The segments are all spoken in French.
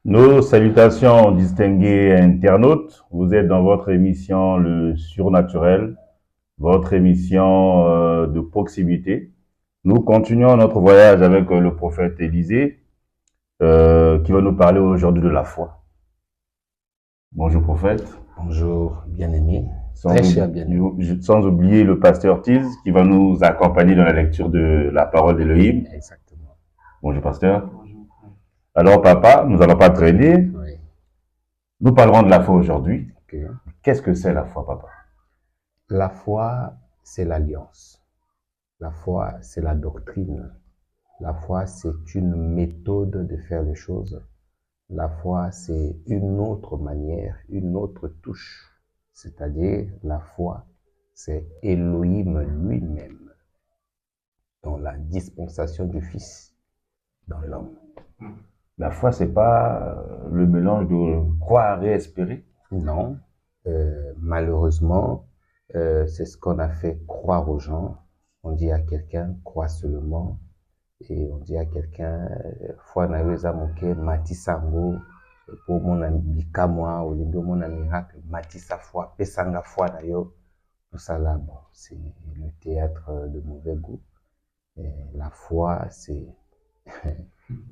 Nos salutations distingués internautes. Vous êtes dans votre émission Le Surnaturel, votre émission de proximité. Nous continuons notre voyage avec le prophète Élisée, qui va nous parler aujourd'hui de la foi. Bonjour prophète. Bonjour bien-aimé, Sans, très cher bien-aimé. sans oublier le pasteur Tiz qui va nous accompagner dans la lecture de la parole d'Élohim. Exactement. Bonjour pasteur. Alors papa, nous n'allons pas traîner. Oui. Nous parlerons de la foi aujourd'hui. Okay. Qu'est-ce que c'est la foi, papa? La foi, c'est l'alliance. La foi, c'est la doctrine. La foi, c'est une méthode de faire les choses. La foi, c'est une autre manière, une autre touche. C'est-à-dire, la foi, c'est Elohim lui-même dans la dispensation du Fils dans l'homme. La foi, c'est pas le mélange de croire et espérer? Non. Malheureusement, c'est ce qu'on a fait croire aux gens. On dit à quelqu'un, crois seulement. Et on dit à quelqu'un, foi na weza moke, matisango, pour mon ami moi, ou mon miracle, matisa foi, pesanga foi d'ailleurs. Tout ça là, bon, c'est le théâtre de mauvais goût. Et la foi,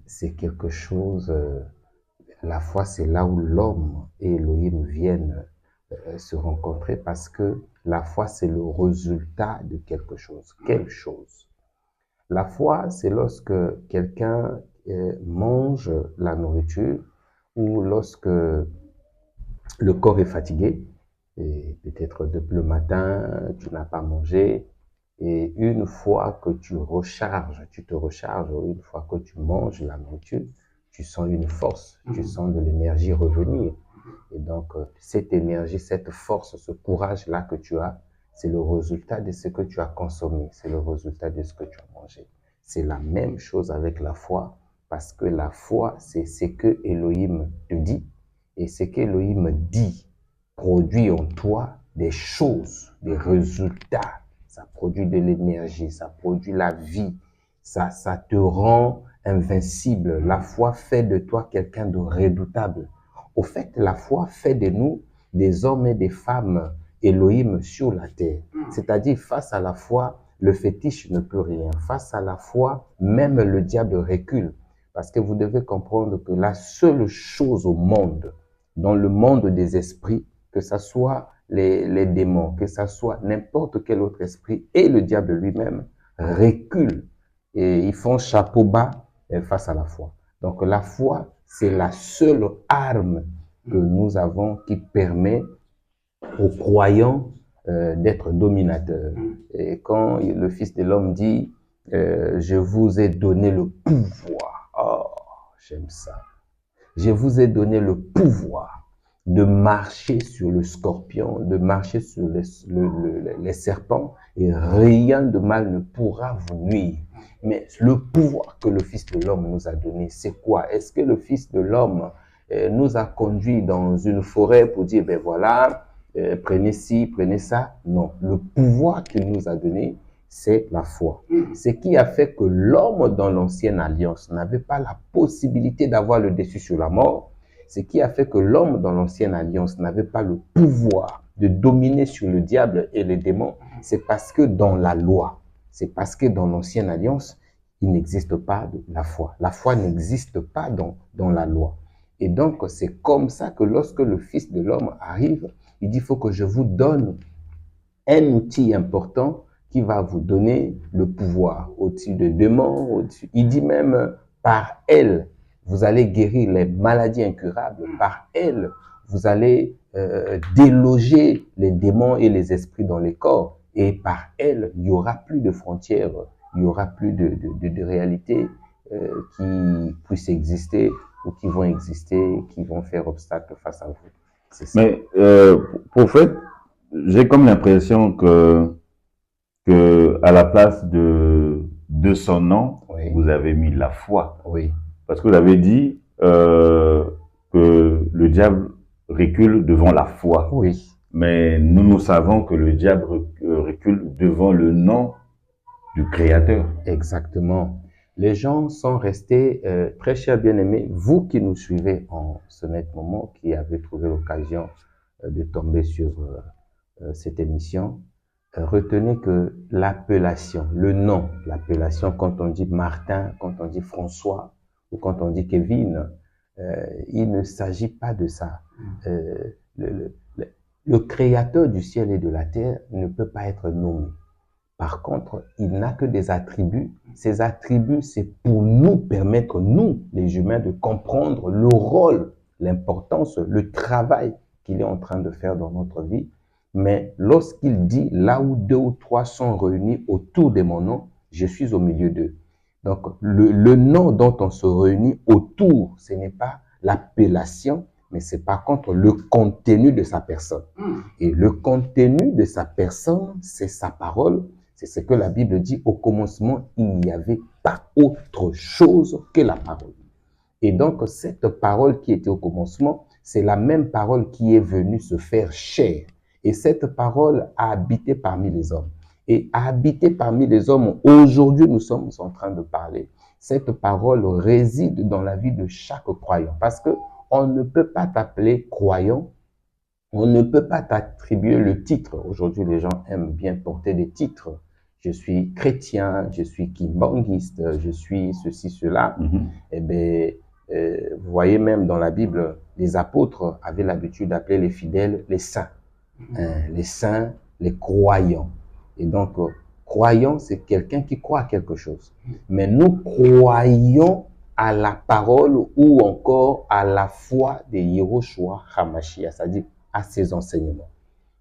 c'est quelque chose, la foi, c'est là où l'homme et Elohim viennent se rencontrer parce que la foi, c'est le résultat de quelque chose. Quelle chose? La foi, c'est lorsque quelqu'un mange la nourriture ou lorsque le corps est fatigué, et peut-être depuis le matin, tu n'as pas mangé, et une fois que tu te recharges, une fois que tu manges la nourriture, tu sens une force, tu sens de l'énergie revenir. Et donc, cette énergie, cette force, ce courage-là que tu as, c'est le résultat de ce que tu as consommé, c'est le résultat de ce que tu as mangé. C'est la même chose avec la foi, parce que la foi, c'est ce que Elohim te dit, et ce qu'Elohim dit produit en toi des choses, des résultats. Ça produit de l'énergie, ça produit la vie, ça te rend invincible. La foi fait de toi quelqu'un de redoutable. Au fait, la foi fait de nous des hommes et des femmes Elohim sur la terre. C'est-à-dire, face à la foi, le fétiche ne peut rien. Face à la foi, même le diable recule. Parce que vous devez comprendre que la seule chose au monde, dans le monde des esprits, que ce soit les démons, que ce soit n'importe quel autre esprit, et le diable lui-même, reculent. Et ils font chapeau bas face à la foi. Donc la foi, c'est la seule arme que nous avons qui permet aux croyants d'être dominateurs. Et quand le Fils de l'homme dit je vous ai donné le pouvoir. Oh, j'aime ça. Je vous ai donné le pouvoir de marcher sur le scorpion, de marcher sur les serpents, et rien de mal ne pourra vous nuire. Mais le pouvoir que le Fils de l'homme nous a donné, c'est quoi? Est-ce que le Fils de l'homme nous a conduits dans une forêt pour dire, ben voilà, prenez ci, prenez ça? Non, le pouvoir qu'il nous a donné, c'est la foi. Ce qui a fait que l'homme dans l'ancienne alliance n'avait pas la possibilité d'avoir le dessus sur la mort. Ce qui a fait que l'homme dans l'ancienne alliance n'avait pas le pouvoir de dominer sur le diable et les démons, c'est parce que dans la loi, c'est parce que dans l'ancienne alliance, il n'existe pas la foi. La foi n'existe pas dans la loi. Et donc, c'est comme ça que lorsque le Fils de l'homme arrive, il dit, il faut que je vous donne un outil important qui va vous donner le pouvoir au-dessus des démons. Au-dessus. Il dit même, par elle, vous allez guérir les maladies incurables. Par elle, vous allez déloger les démons et les esprits dans les corps. Et par elle, il n'y aura plus de frontières, il n'y aura plus de réalités qui puissent exister ou qui vont exister, qui vont faire obstacle face à vous. C'est ça. Mais, prophète, j'ai comme l'impression que à la place de son nom, oui, vous avez mis la foi. Oui. Parce que vous avez dit que le diable recule devant la foi. Oui. Mais nous savons que le diable recule devant le nom du Créateur. Exactement. les gens sont restés, très chers bien-aimés, vous qui nous suivez en ce net moment, qui avez trouvé l'occasion de tomber sur cette émission, retenez que l'appellation, le nom, l'appellation, quand on dit Martin, quand on dit François ou quand on dit Kevin, il ne s'agit pas de ça. Le créateur du ciel et de la terre ne peut pas être nommé. Par contre, il n'a que des attributs. Ces attributs, c'est pour nous permettre, nous, les humains, de comprendre le rôle, l'importance, le travail qu'il est en train de faire dans notre vie. Mais lorsqu'il dit, là où 2 ou 3 sont réunis autour de mon nom, je suis au milieu d'eux. Donc, le nom dont on se réunit autour, ce n'est pas l'appellation, mais c'est par contre le contenu de sa personne. Et le contenu de sa personne, c'est sa parole. C'est ce que la Bible dit, au commencement, il n'y avait pas autre chose que la parole. Et donc, cette parole qui était au commencement, c'est la même parole qui est venue se faire chair. Et cette parole a habité parmi les hommes. Et a habité parmi les hommes, aujourd'hui nous sommes en train de parler. Cette parole réside dans la vie de chaque croyant. Parce que on ne peut pas t'appeler croyant, on ne peut pas t'attribuer le titre. Aujourd'hui, les gens aiment bien porter des titres. Je suis chrétien, je suis kimbanguiste, je suis ceci, cela. Eh bien, vous voyez même dans la Bible, les apôtres avaient l'habitude d'appeler les fidèles les saints. Les saints, les croyants. Et donc, croyant, c'est quelqu'un qui croit à quelque chose. Mais nous croyons à la parole ou encore à la foi de Yehoshua HaMashiach, c'est-à-dire à ses enseignements.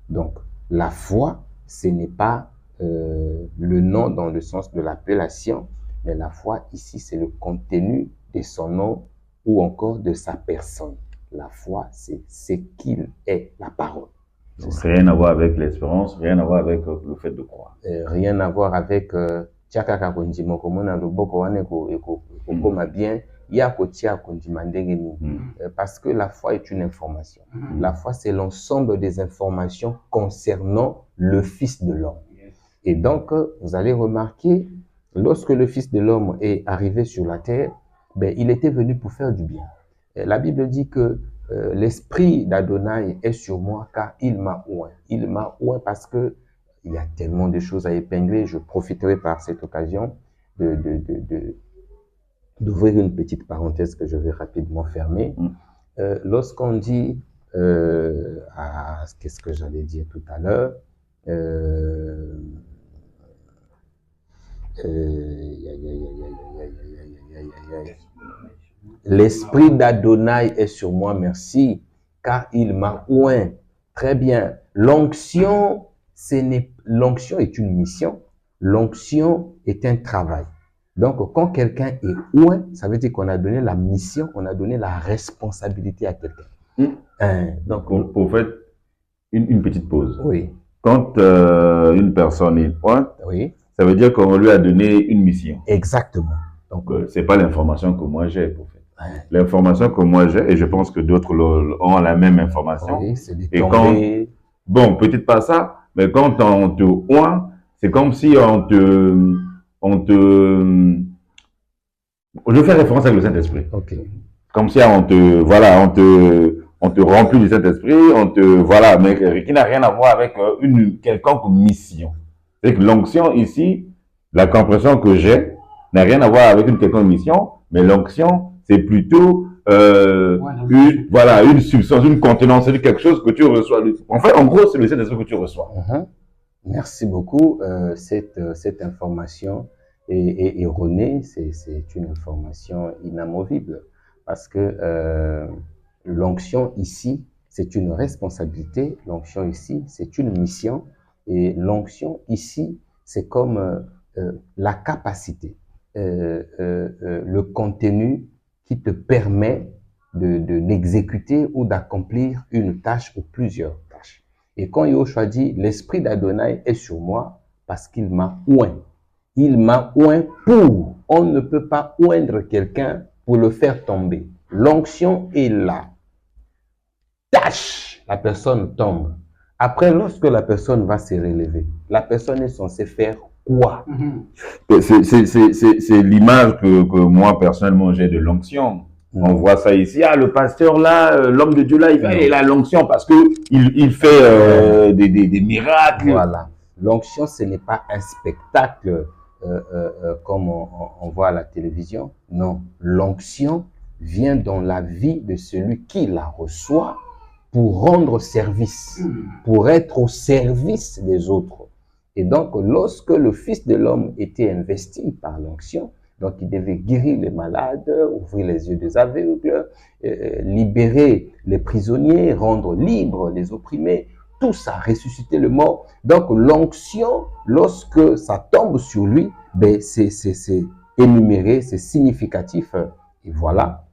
Donc, la foi, ce n'est pas le nom dans le sens de l'appellation, mais la foi ici, c'est le contenu de son nom ou encore de sa personne. La foi, c'est ce qu'il est, la parole. Rien à voir avec l'espérance, rien à voir avec le fait de croire. Rien à voir avec Tchaka Kondimo, comme on a le boko ma bien, parce que la foi est une information. La foi, c'est l'ensemble des informations concernant le Fils de l'homme. Et donc, vous allez remarquer, lorsque le Fils de l'homme est arrivé sur la terre, ben, il était venu pour faire du bien. Et la Bible dit que l'esprit d'Adonai est sur moi car il m'a oint. Il m'a oint parce que il y a tellement de choses à épingler. Je profiterai par cette occasion d'ouvrir une petite parenthèse que je vais rapidement fermer. Lorsqu'on dit, qu'est-ce que j'allais dire tout à l'heure, l'esprit d'Adonai est sur moi, merci, car il m'a oint. Très bien. L'onction est une mission. L'onction est un travail. Donc, quand quelqu'un est oint, ça veut dire qu'on a donné la mission, on a donné la responsabilité à quelqu'un. Donc, pour faire une petite pause. Oui. Quand une personne est ointe, oui, ça veut dire qu'on lui a donné une mission. Exactement. Donc, c'est pas l'information que moi j'ai, pour fait. L'information que moi j'ai, et je pense que d'autres ont la même information. Oui, c'est des et quand, bon, peut-être pas ça, mais quand on te oint, c'est comme si je fais référence avec le Saint-Esprit. Okay. Comme si on te remplit du Saint-Esprit, voilà, mais qui n'a rien à voir avec une quelconque mission. C'est que l'onction ici, la compréhension que j'ai, n'a rien à voir avec une quelconque mission, mais l'onction, c'est plutôt une substance, une contenance, c'est quelque chose que tu reçois. En fait, en gros, c'est le Saint-Esprit que tu reçois. Merci beaucoup. Cette information est erronée, c'est une information inamovible, parce que l'onction ici, c'est une responsabilité, l'onction ici, c'est une mission, et l'onction ici, c'est comme la capacité, le contenu qui te permet d'exécuter ou d'accomplir une tâche ou plusieurs tâches. Et quand Yahushua dit, l'esprit d'Adonai est sur moi parce qu'il m'a oint. Il m'a oint pour. On ne peut pas oindre quelqu'un pour le faire tomber. L'onction est là. Tâche, la personne tombe. Après, lorsque la personne va se relever, la personne est censée faire quoi? C'est l'image que moi, personnellement, j'ai de l'onction. On voit ça ici. Ah, le pasteur là, l'homme de Dieu là, il a l'onction parce que il fait des miracles. Voilà. L'onction, ce n'est pas un spectacle comme on voit à la télévision. Non. L'onction vient dans la vie de celui qui la reçoit pour rendre service, pour être au service des autres. Et donc, lorsque le Fils de l'homme était investi par l'onction, donc il devait guérir les malades, ouvrir les yeux des aveugles, libérer les prisonniers, rendre libres les opprimés, tout ça, ressusciter le mort. Donc l'onction, lorsque ça tombe sur lui, ben, c'est énuméré, c'est significatif. Et voilà.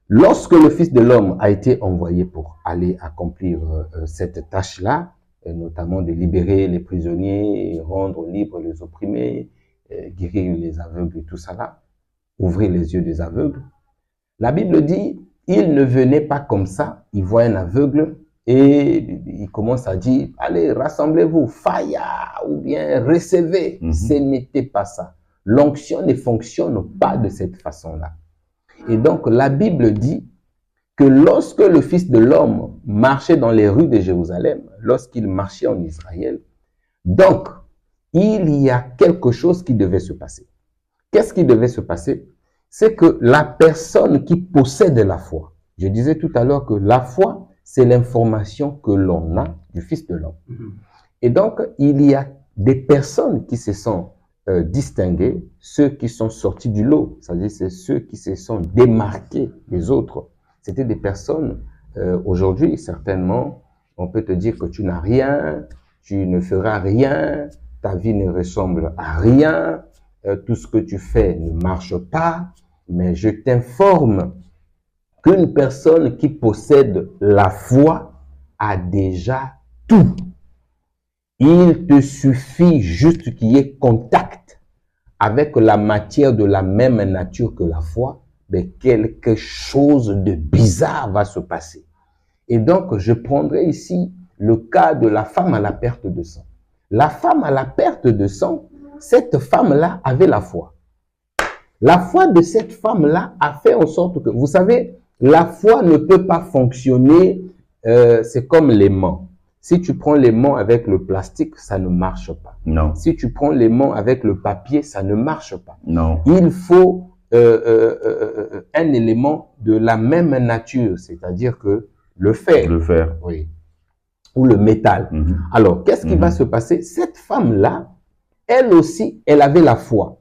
Lorsque le Fils de l'homme a été envoyé pour aller accomplir cette tâche-là, notamment de libérer les prisonniers, rendre libres les opprimés, guérir les aveugles et tout ça là, ouvrir les yeux des aveugles. La Bible dit, il ne venait pas comme ça, il voit un aveugle et il commence à dire, allez, rassemblez-vous, faya, ou bien recevez. Ce n'était pas ça. L'onction ne fonctionne pas de cette façon-là. Et donc, la Bible dit que lorsque le Fils de l'homme marchait dans les rues de Jérusalem, lorsqu'il marchait en Israël, donc, il y a quelque chose qui devait se passer. Qu'est-ce qui devait se passer? C'est que la personne qui possède la foi, je disais tout à l'heure que la foi, c'est l'information que l'on a du Fils de l'homme. Et donc, il y a des personnes qui se sont distingués, ceux qui sont sortis du lot, c'est-à-dire c'est ceux qui se sont démarqués des autres. C'était des personnes, aujourd'hui, certainement, on peut te dire que tu n'as rien, tu ne feras rien, ta vie ne ressemble à rien, tout ce que tu fais ne marche pas, mais je t'informe qu'une personne qui possède la foi a déjà tout. Il te suffit juste qu'il y ait contact avec la matière de la même nature que la foi, mais quelque chose de bizarre va se passer. Et donc, je prendrai ici le cas de la femme à la perte de sang. La femme à la perte de sang, cette femme-là avait la foi. La foi de cette femme-là a fait en sorte que, vous savez, la foi ne peut pas fonctionner, c'est comme l'aimant. Si tu prends l'aimant avec le plastique, ça ne marche pas. Non. Si tu prends l'aimant avec le papier, ça ne marche pas. Non. Il faut un élément de la même nature, c'est-à-dire que le fer. Le fer. Oui. Ou le métal. Alors, qu'est-ce qui va se passer? Cette femme-là, elle aussi, elle avait la foi.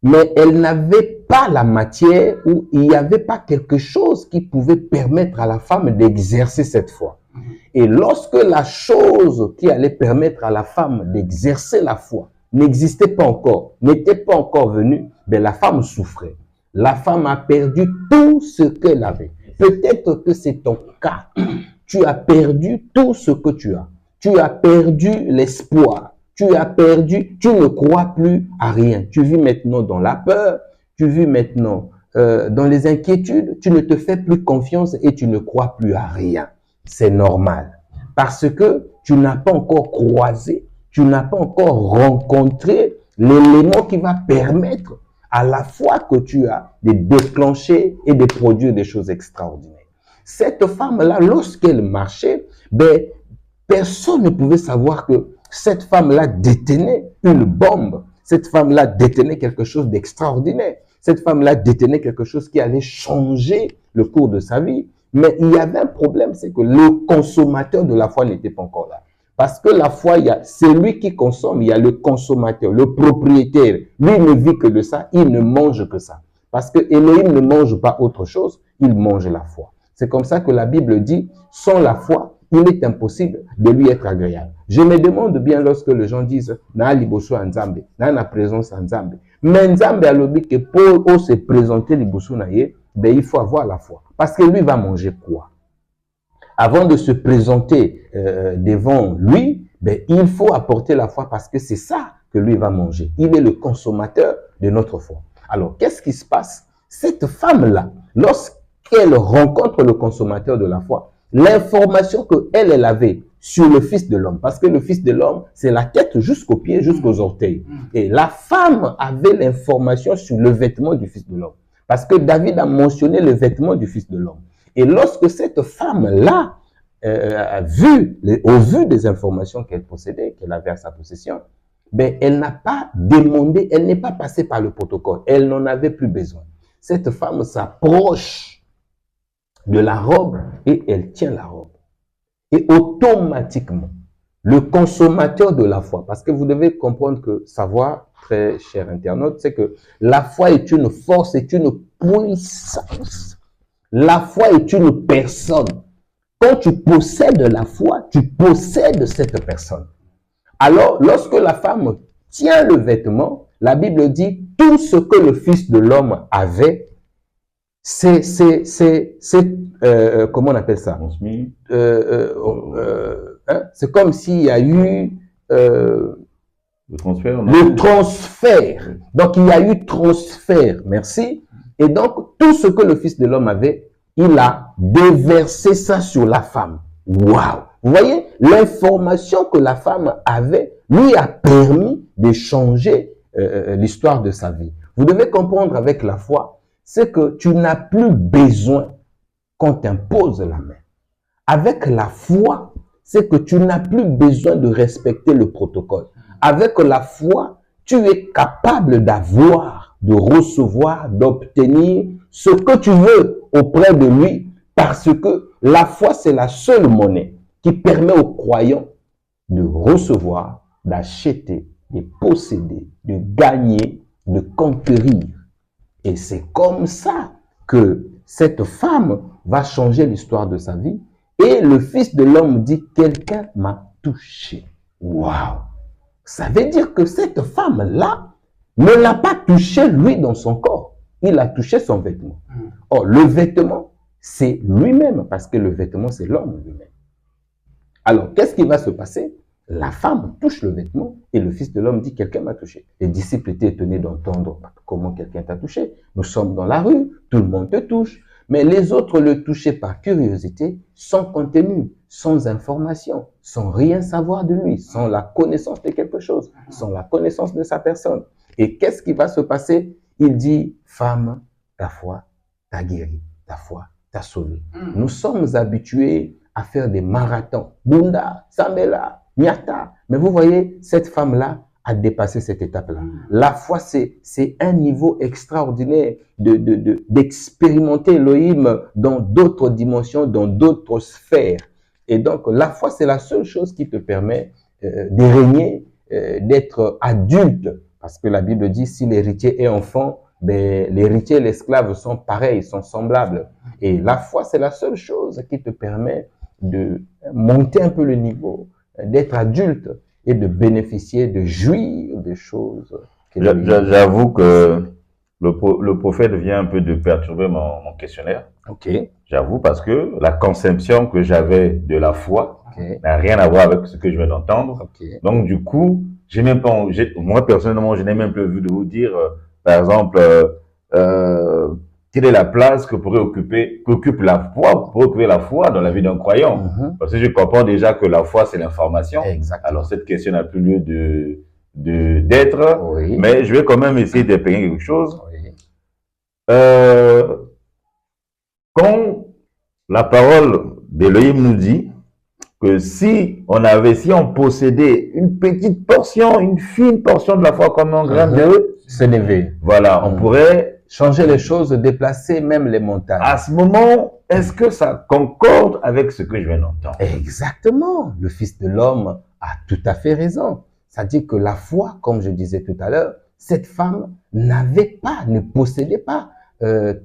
Mais elle n'avait pas la matière ou il n'y avait pas quelque chose qui pouvait permettre à la femme d'exercer cette foi. Et lorsque la chose qui allait permettre à la femme d'exercer la foi n'existait pas encore, n'était pas encore venue, ben la femme souffrait. La femme a perdu tout ce qu'elle avait. Peut-être que c'est ton cas. Tu as perdu tout ce que tu as. Tu as perdu l'espoir. Tu as perdu, tu ne crois plus à rien. Tu vis maintenant dans la peur, tu vis maintenant dans les inquiétudes, tu ne te fais plus confiance et tu ne crois plus à rien. C'est normal. Parce que tu n'as pas encore croisé, tu n'as pas encore rencontré l'élément qui va permettre à la foi que tu as de déclencher et de produire des choses extraordinaires. Cette femme-là, lorsqu'elle marchait, ben, personne ne pouvait savoir que cette femme-là détenait une bombe. Cette femme-là détenait quelque chose d'extraordinaire. Cette femme-là détenait quelque chose qui allait changer le cours de sa vie. Mais il y avait un problème, c'est que le consommateur de la foi n'était pas encore là. Parce que la foi, c'est lui qui consomme, il y a le consommateur, le propriétaire. Lui ne vit que de ça, il ne mange que ça. Parce que Elohim ne mange pas autre chose, il mange la foi. C'est comme ça que la Bible dit, sans la foi, il est impossible de lui être agréable. Je me demande bien lorsque les gens disent na liboso Nzambe, na présence Nzambe. Mais Nzambe a l'objet que pour se présenter liboso na ye, ben il faut avoir la foi. Parce que lui va manger quoi? Avant de se présenter devant lui, ben il faut apporter la foi parce que c'est ça que lui va manger. Il est le consommateur de notre foi. Alors, qu'est-ce qui se passe? Cette femme-là, lorsqu'elle rencontre le consommateur de la foi, l'information qu'elle avait sur le Fils de l'homme. Parce que le Fils de l'homme, c'est la tête jusqu'aux pieds, jusqu'aux orteils. Et la femme avait l'information sur le vêtement du Fils de l'homme. Parce que David a mentionné le vêtement du Fils de l'homme. Et lorsque cette femme-là a vu, au vu des informations qu'elle possédait, qu'elle avait à sa possession, ben, elle n'a pas demandé, elle n'est pas passée par le protocole. Elle n'en avait plus besoin. Cette femme s'approche de la robe et elle tient la robe. Et automatiquement, le consommateur de la foi, parce que vous devez comprendre que savoir, très cher internaute, c'est que la foi est une force, est une puissance. La foi est une personne. Quand tu possèdes la foi, tu possèdes cette personne. Alors, lorsque la femme tient le vêtement, la Bible dit tout ce que le Fils de l'homme avait, c'est comment on appelle ça? C'est comme s'il y a eu le transfert. Le transfert. Donc, il y a eu transfert. Merci. Et donc, tout ce que le Fils de l'homme avait, il a déversé ça sur la femme. Waouh! Vous voyez, l'information que la femme avait lui a permis de changer l'histoire de sa vie. Vous devez comprendre avec la foi, c'est que tu n'as plus besoin qu'on t'impose la main. Avec la foi, c'est que tu n'as plus besoin de respecter le protocole. Avec la foi, tu es capable d'avoir, de recevoir, d'obtenir ce que tu veux auprès de lui, parce que la foi, c'est la seule monnaie qui permet aux croyants de recevoir, d'acheter, de posséder, de gagner, de conquérir. Et c'est comme ça que cette femme va changer l'histoire de sa vie. Et le Fils de l'homme dit, quelqu'un m'a touché. Waouh! Ça veut dire que cette femme-là ne l'a pas touché lui dans son corps. Il a touché son vêtement. Or, le vêtement, c'est lui-même, parce que le vêtement, c'est l'homme lui-même. Alors, qu'est-ce qui va se passer? La femme touche le vêtement et le Fils de l'homme dit, quelqu'un m'a touché. Les disciples étaient étonnés d'entendre comment quelqu'un t'a touché. Nous sommes dans la rue, tout le monde te touche. Mais les autres le touchaient par curiosité, sans contenu, sans information, sans rien savoir de lui, sans la connaissance de quelque chose, sans la connaissance de sa personne. Et qu'est-ce qui va se passer? Il dit, femme, ta foi t'a guéri, ta foi t'a sauvé. Nous sommes habitués à faire des marathons. Bunda, Samela, Miata. Mais vous voyez, cette femme-là a dépassé cette étape-là. La foi, c'est un niveau extraordinaire d'expérimenter Elohim dans d'autres dimensions, dans d'autres sphères. Et donc, la foi, c'est la seule chose qui te permet de régner, d'être adulte. Parce que la Bible dit, si l'héritier est enfant, ben, l'héritier et l'esclave sont pareils, sont semblables. Et la foi, c'est la seule chose qui te permet de monter un peu le niveau, d'être adulte et de bénéficier, de jouir des choses. J'avoue que le prophète vient un peu de perturber mon questionnaire. Ok. J'avoue, parce que la conception que j'avais de la foi n'a rien à voir avec ce que je viens d'entendre. Donc, du coup, moi, personnellement, je n'ai même plus vu de vous dire, par exemple, quelle est la place qu'occupe la foi, pour occuper la foi dans la vie d'un croyant. Parce que je comprends déjà que la foi, c'est l'information. Alors, cette question n'a plus lieu d'être. Oui. Mais je vais quand même essayer d'épingler quelque chose. Oui. Quand la parole d'Elohim nous dit que si on possédait une petite portion, une fine portion de la foi comme un grain de s'élever. Voilà, on pourrait changer les choses, déplacer même les montagnes. À ce moment, est-ce que ça concorde avec ce que je viens d'entendre? Exactement. Le Fils de l'homme a tout à fait raison. C'est-à-dire que la foi, comme je disais tout à l'heure, cette femme ne possédait pas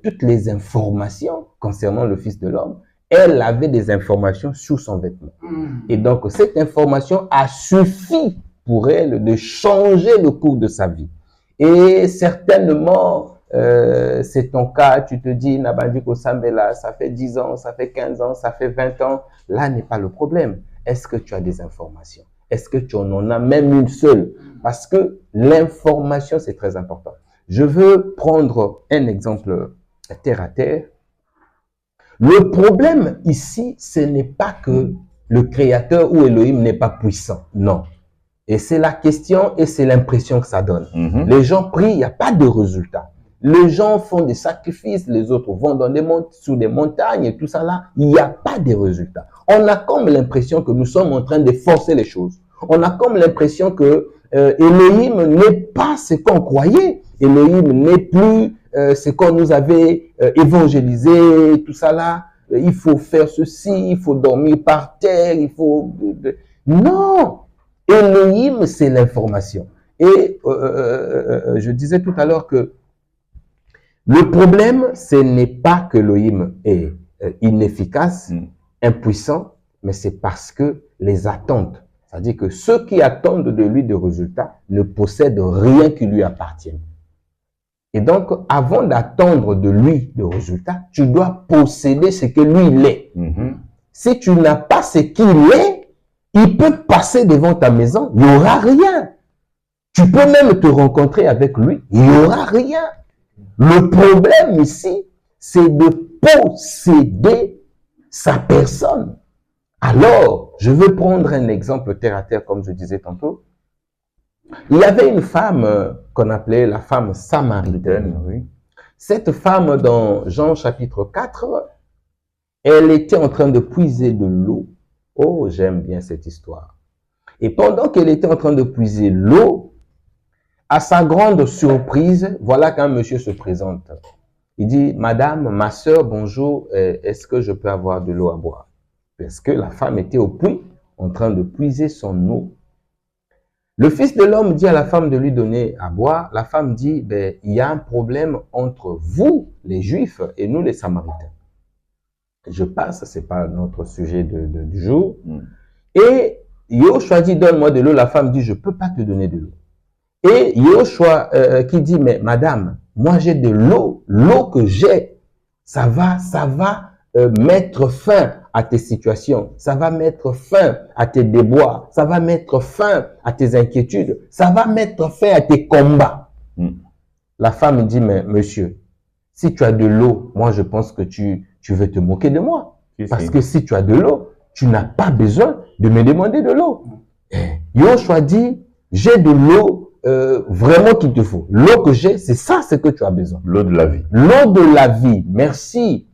toutes les informations concernant le Fils de l'homme. Elle avait des informations sur son vêtement. Et donc, cette information a suffi pour elle de changer le cours de sa vie. Et certainement, c'est ton cas, tu te dis, Nabandiko Sambela, ça fait 10 ans, ça fait 15 ans, ça fait 20 ans. Là n'est pas le problème. Est-ce que tu as des informations? Est-ce que tu en as même une seule? Parce que l'information, c'est très important. Je veux prendre un exemple terre à terre. Le problème ici, ce n'est pas que le Créateur ou Elohim n'est pas puissant. Non. Et c'est la question et c'est l'impression que ça donne. Les gens prient, il n'y a pas de résultat. Les gens font des sacrifices, les autres vont dans sous des montagnes et tout ça là, il n'y a pas de résultat. On a comme l'impression que nous sommes en train de forcer les choses. On a comme l'impression que Elohim n'est pas ce qu'on croyait. Elohim n'est plus ce qu'on nous avait évangélisé, tout ça là. Il faut faire ceci, il faut dormir par terre, il faut... Non! Elohim, c'est l'information. Et je disais tout à l'heure que le problème, ce n'est pas que Elohim est inefficace, impuissant, mais c'est parce que les attentes, c'est-à-dire que ceux qui attendent de lui des résultats ne possèdent rien qui lui appartienne. Et donc, avant d'attendre de lui des résultats, tu dois posséder ce que lui il est. Si tu n'as pas ce qu'il est, il peut passer devant ta maison, il n'y aura rien. Tu peux même te rencontrer avec lui, il n'y aura rien. Le problème ici, c'est de posséder sa personne. Alors, je veux prendre un exemple terre à terre, comme je disais tantôt. Il y avait une femme qu'on appelait la femme samaritaine. Oui. Cette femme, dans Jean chapitre 4, elle était en train de puiser de l'eau. Oh, j'aime bien cette histoire. Et pendant qu'elle était en train de puiser l'eau, à sa grande surprise, voilà qu'un monsieur se présente. Il dit, Madame, ma soeur, bonjour, est-ce que je peux avoir de l'eau à boire? Parce que la femme était au puits, en train de puiser son eau. Le Fils de l'homme dit à la femme de lui donner à boire. La femme dit, ben, il y a un problème entre vous, les Juifs, et nous, les Samaritains. Je passe, c'est pas notre sujet du jour. Et Yoshua dit, donne-moi de l'eau. La femme dit, je peux pas te donner de l'eau. Et Yoshua qui dit, mais madame, moi j'ai de l'eau. L'eau que j'ai, ça va mettre fin à tes situations. Ça va mettre fin à tes déboires. Ça va mettre fin à tes inquiétudes. Ça va mettre fin à tes combats. La femme dit, mais monsieur, si tu as de l'eau, moi je pense que tu veux te moquer de moi. Parce que si tu as de l'eau, tu n'as pas besoin de me demander de l'eau. Yoshua dit, j'ai de l'eau vraiment qu'il te faut. L'eau que j'ai, c'est ça ce que tu as besoin. L'eau de la vie. L'eau de la vie, merci.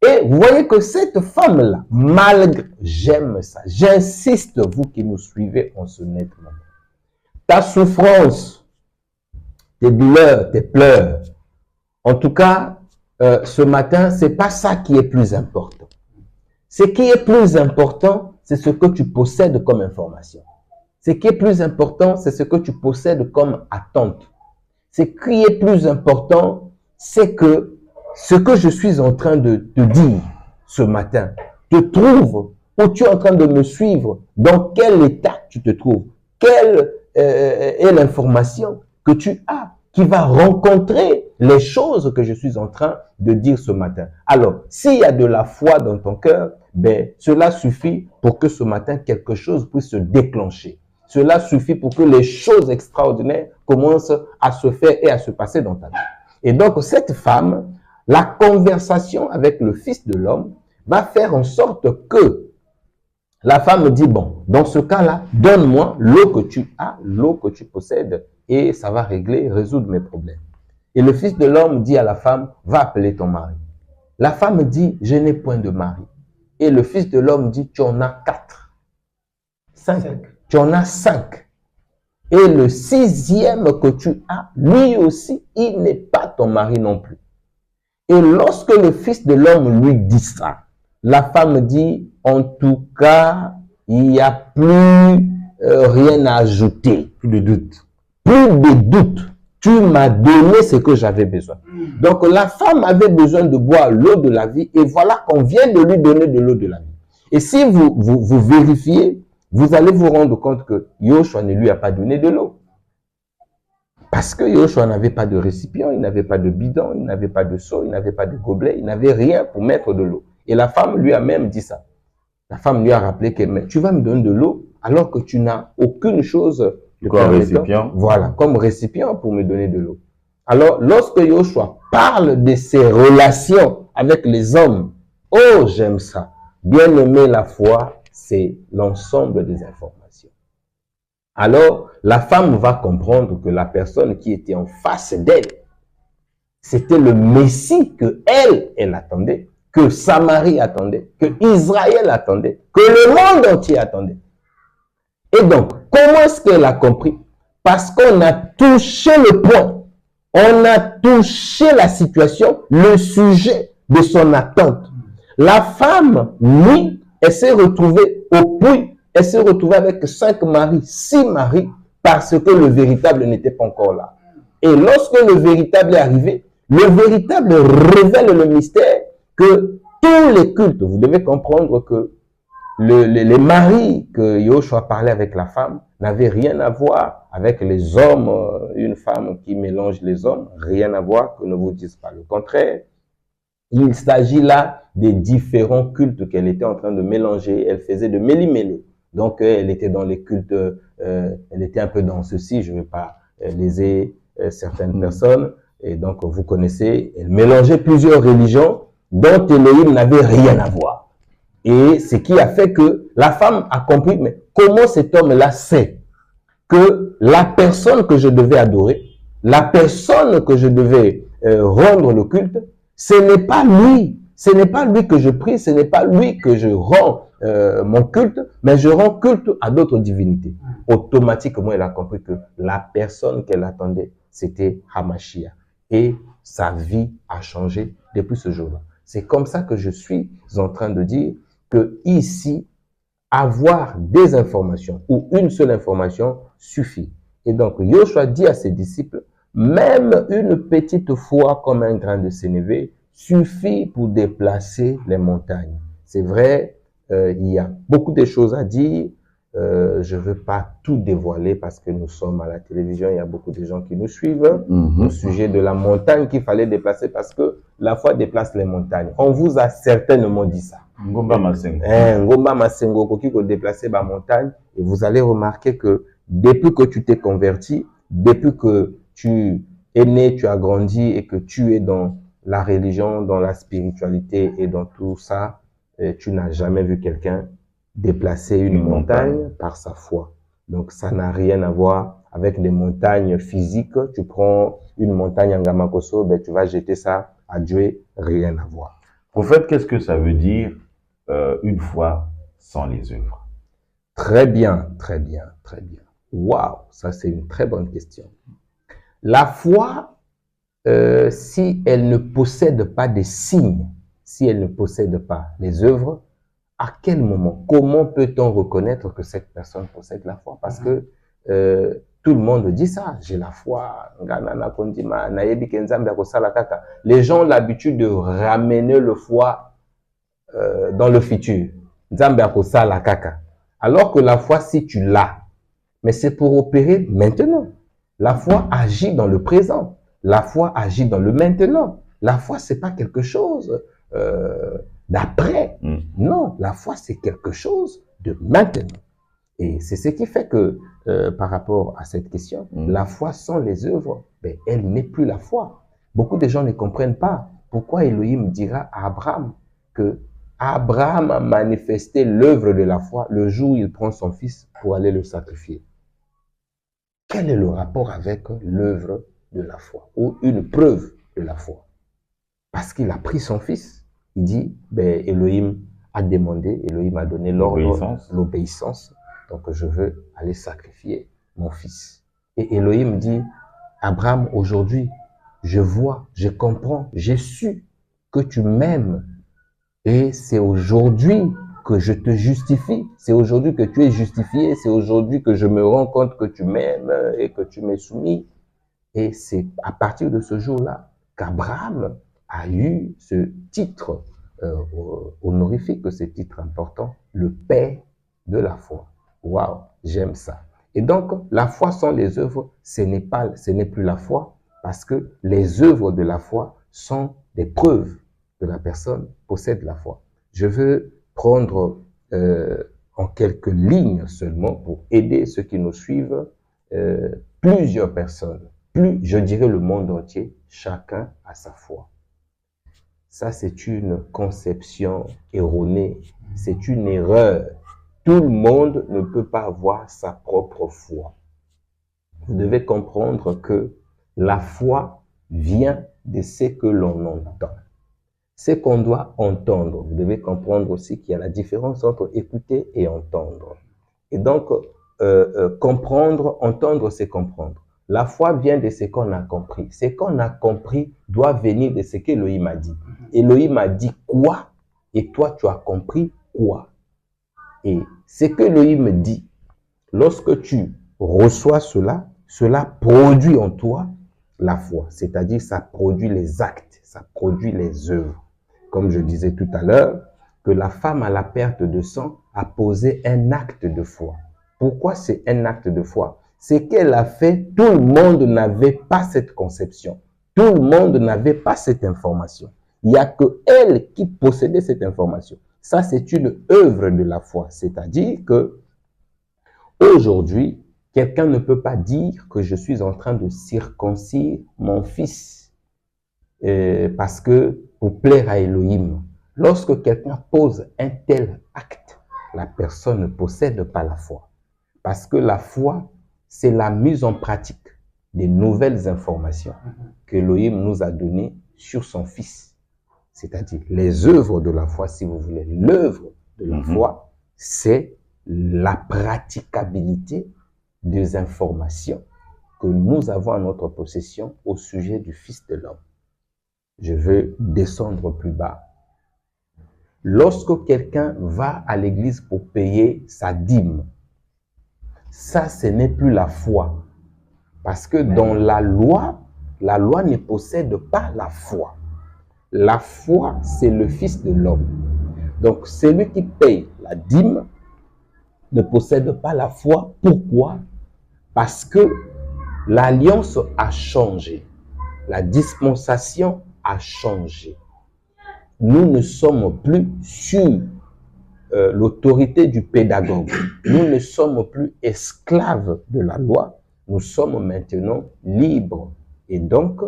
Et vous voyez que cette femme-là, malgré, j'aime ça, j'insiste, vous qui nous suivez en ce net moment, ta souffrance, tes douleurs, tes pleurs, en tout cas, ce matin, c'est pas ça qui est plus important. Ce qui est plus important, c'est ce que tu possèdes comme information. Ce qui est plus important, c'est ce que tu possèdes comme attente. Ce qui est plus important, c'est que ce que je suis en train de te dire ce matin te trouve, ou tu es en train de me suivre, dans quel état tu te trouves, quelle est l'information que tu as qui va rencontrer les choses que je suis en train de dire ce matin. Alors, s'il y a de la foi dans ton cœur, ben, cela suffit pour que ce matin, quelque chose puisse se déclencher. Cela suffit pour que les choses extraordinaires commencent à se faire et à se passer dans ta vie. Et donc, cette femme, la conversation avec le Fils de l'homme va faire en sorte que la femme dit, bon, dans ce cas-là, donne-moi l'eau que tu as, l'eau que tu possèdes, et ça va résoudre mes problèmes. Et le Fils de l'homme dit à la femme, va appeler ton mari. La femme dit, je n'ai point de mari. Et le Fils de l'homme dit, tu en as 4. 5. Tu en as 5. Et le 6e que tu as, lui aussi, il n'est pas ton mari non plus. Et lorsque le Fils de l'homme lui dit ça, la femme dit, en tout cas, il n'y a plus rien à ajouter. Plus de doute. Plus de doute. Tu m'as donné ce que j'avais besoin. Donc la femme avait besoin de boire l'eau de la vie et voilà qu'on vient de lui donner de l'eau de la vie. Et si vous vérifiez, vous allez vous rendre compte que Yoshua ne lui a pas donné de l'eau. Parce que Yoshua n'avait pas de récipient, il n'avait pas de bidon, il n'avait pas de seau, il n'avait pas de gobelet, il n'avait rien pour mettre de l'eau. Et la femme lui a même dit ça. La femme lui a rappelé que mais tu vas me donner de l'eau alors que tu n'as aucune chose comme récipient. Voilà, comme récipient pour me donner de l'eau. Alors, lorsque Yoshua parle de ses relations avec les hommes, oh, j'aime ça. Bien aimer la foi, c'est l'ensemble des informations. Alors, la femme va comprendre que la personne qui était en face d'elle, c'était le Messie que elle attendait, que Samarie attendait, que Israël attendait, que le monde entier attendait. Et donc, comment est-ce qu'elle a compris? Parce qu'on a touché le point, on a touché la situation, le sujet de son attente. La femme, oui, elle s'est retrouvée au puits, elle s'est retrouvée avec 5 maris, 6 maris, parce que le véritable n'était pas encore là. Et lorsque le véritable est arrivé, le véritable révèle le mystère que tous les cultes, vous devez comprendre que les maris que Yoshua parlait avec la femme n'avaient rien à voir avec les hommes, une femme qui mélange les hommes, rien à voir, que ne vous dise pas le contraire. Il s'agit là des différents cultes qu'elle était en train de mélanger. Elle faisait de mêlis-mêlés. Donc, elle était dans les cultes, elle était un peu dans ceci, je ne vais pas léser certaines personnes. Et donc, vous connaissez, elle mélangeait plusieurs religions dont Elohim n'avait rien à voir. Et ce qui a fait que la femme a compris, mais comment cet homme-là sait que la personne que je devais adorer, la personne que je devais rendre le culte, ce n'est pas lui. Ce n'est pas lui que je prie, ce n'est pas lui que je rends mon culte, mais je rends culte à d'autres divinités. Automatiquement, elle a compris que la personne qu'elle attendait, c'était Hamashia. Et sa vie a changé depuis ce jour-là. C'est comme ça que je suis en train de dire que ici, avoir des informations ou une seule information suffit. Et donc, Yoshua dit à ses disciples, même une petite foi comme un grain de sénévé suffit pour déplacer les montagnes. C'est vrai, il y a beaucoup de choses à dire. Je ne veux pas tout dévoiler parce que nous sommes à la télévision, il y a beaucoup de gens qui nous suivent au sujet de la montagne qu'il fallait déplacer parce que la foi déplace les montagnes. On vous a certainement dit ça. Ngomba Masengo. Ngomba Masengo, koki ko déplacer la montagne et vous allez remarquer que depuis que tu t'es converti, depuis que tu es né, tu as grandi et que tu es dans la religion, dans la spiritualité et dans tout ça, tu n'as jamais vu quelqu'un déplacer une montagne par sa foi. Donc, ça n'a rien à voir avec des montagnes physiques. Tu prends une montagne en Gamakoso, ben, tu vas jeter ça à Dieu, rien à voir. Prophète, qu'est-ce que ça veut dire une foi sans les œuvres? Très bien, très bien, très bien. Waouh, ça c'est une très bonne question. La foi, si elle ne possède pas des signes, si elle ne possède pas les œuvres, à quel moment, comment peut-on reconnaître que cette personne possède la foi? Parce que tout le monde dit ça, j'ai la foi. Les gens ont l'habitude de ramener le foi dans le futur. Alors que la foi, si tu l'as, mais c'est pour opérer maintenant. La foi agit dans le présent. La foi agit dans le maintenant. La foi, c'est pas quelque chose d'après. Non, la foi, c'est quelque chose de maintenant. Et c'est ce qui fait que, par rapport à cette question, la foi sans les œuvres, ben, elle n'est plus la foi. Beaucoup de gens ne comprennent pas pourquoi Elohim dira à Abraham que Abraham a manifesté l'œuvre de la foi le jour où il prend son fils pour aller le sacrifier. Quel est le rapport avec l'œuvre de la foi ou une preuve de la foi? Parce qu'il a pris son fils. Il dit, ben, Elohim a demandé, Elohim a donné l'ordre, l'obéissance. Donc, je veux aller sacrifier mon fils. Et Elohim dit, Abraham, aujourd'hui, je vois, je comprends, j'ai su que tu m'aimes. Et c'est aujourd'hui que je te justifie. C'est aujourd'hui que tu es justifié. C'est aujourd'hui que je me rends compte que tu m'aimes et que tu m'es soumis. Et c'est à partir de ce jour-là qu'Abraham a eu ce titre honorifique, ce titre important, le père de la foi. Waouh, j'aime ça. Et donc, la foi sans les œuvres, ce n'est plus la foi, parce que les œuvres de la foi sont des preuves que la personne possède la foi. Je veux prendre en quelques lignes seulement pour aider ceux qui nous suivent, plusieurs personnes, je dirais le monde entier, chacun a sa foi. Ça, c'est une conception erronée, c'est une erreur Tout le monde ne peut pas avoir sa propre foi. Vous devez comprendre que la foi vient de ce que l'on entend. Ce qu'on doit entendre, vous devez comprendre aussi qu'il y a la différence entre écouter et entendre. Et donc, comprendre, entendre, c'est comprendre. La foi vient de ce qu'on a compris. Ce qu'on a compris doit venir de ce qu'Élohim a dit. Élohim a dit quoi? Et toi, tu as compris quoi? Et ce que Élohim dit, lorsque tu reçois cela, cela produit en toi la foi. C'est-à-dire, ça produit les actes, ça produit les œuvres. Comme je disais tout à l'heure, que la femme à la perte de sang a posé un acte de foi. Pourquoi c'est un acte de foi? C'est qu'elle a fait, tout le monde n'avait pas cette conception. Tout le monde n'avait pas cette information. Il n'y a que elle qui possédait cette information. Ça, c'est une œuvre de la foi. C'est-à-dire que aujourd'hui, quelqu'un ne peut pas dire que je suis en train de circoncire mon fils parce que pour plaire à Elohim. Lorsque quelqu'un pose un tel acte, la personne ne possède pas la foi. Parce que la foi, c'est la mise en pratique des nouvelles informations que Elohim nous a données sur son fils. C'est-à-dire les œuvres de la foi, si vous voulez. L'œuvre de la foi, c'est la praticabilité des informations que nous avons à notre possession au sujet du Fils de l'homme. Je veux descendre plus bas. Lorsque quelqu'un va à l'église pour payer sa dîme, ça, ce n'est plus la foi. Parce que dans la loi ne possède pas la foi. La foi, c'est le Fils de l'homme. Donc, celui qui paye la dîme ne possède pas la foi. Pourquoi? Parce que l'alliance a changé. La dispensation a changé. Nous ne sommes plus sur l'autorité du pédagogue. Nous ne sommes plus esclaves de la loi. Nous sommes maintenant libres. Et donc,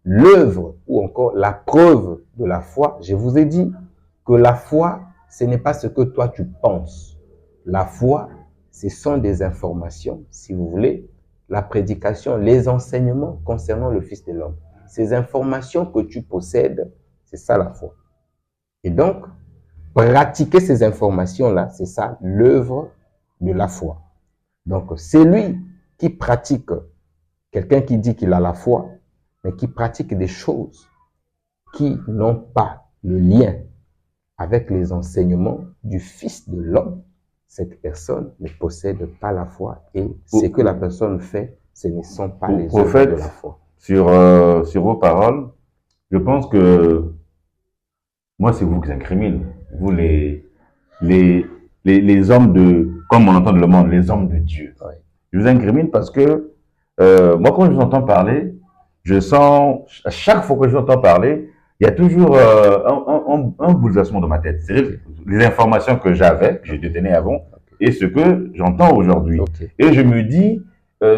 l'œuvre ou encore la preuve de la foi, je vous ai dit que la foi, ce n'est pas ce que toi tu penses. La foi, ce sont des informations, si vous voulez, la prédication, les enseignements concernant le Fils de l'homme. Ces informations que tu possèdes, c'est ça la foi. Et donc, pratiquer ces informations-là, c'est ça l'œuvre de la foi. Donc, c'est lui qui pratique, quelqu'un qui dit qu'il a la foi, mais qui pratique des choses qui n'ont pas le lien avec les enseignements du Fils de l'homme, cette personne ne possède pas la foi et ce que la personne fait, ce ne sont pas les œuvres de la foi. Sur vos paroles, je pense que moi, c'est vous qui incrimine. Vous, les hommes de, comme on entend le monde, les hommes de Dieu. Oui. Je vous incrimine parce que moi, quand je vous entends parler, je sens, à chaque fois que je vous entends parler, il y a toujours un bouleversement dans ma tête. C'est-à-dire les informations que j'avais, que je détenais avant, et ce que j'entends aujourd'hui. Et je me dis,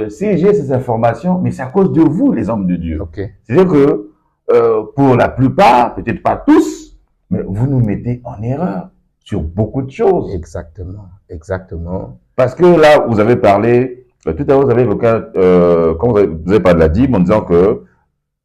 si j'ai ces informations, mais c'est à cause de vous, les hommes de Dieu. C'est-à-dire que pour la plupart, peut-être pas tous, mais vous nous mettez en erreur sur beaucoup de choses. Exactement, exactement. Parce que là, vous avez parlé, tout à l'heure, vous avez évoqué, quand vous avez parlé de la dîme, en disant que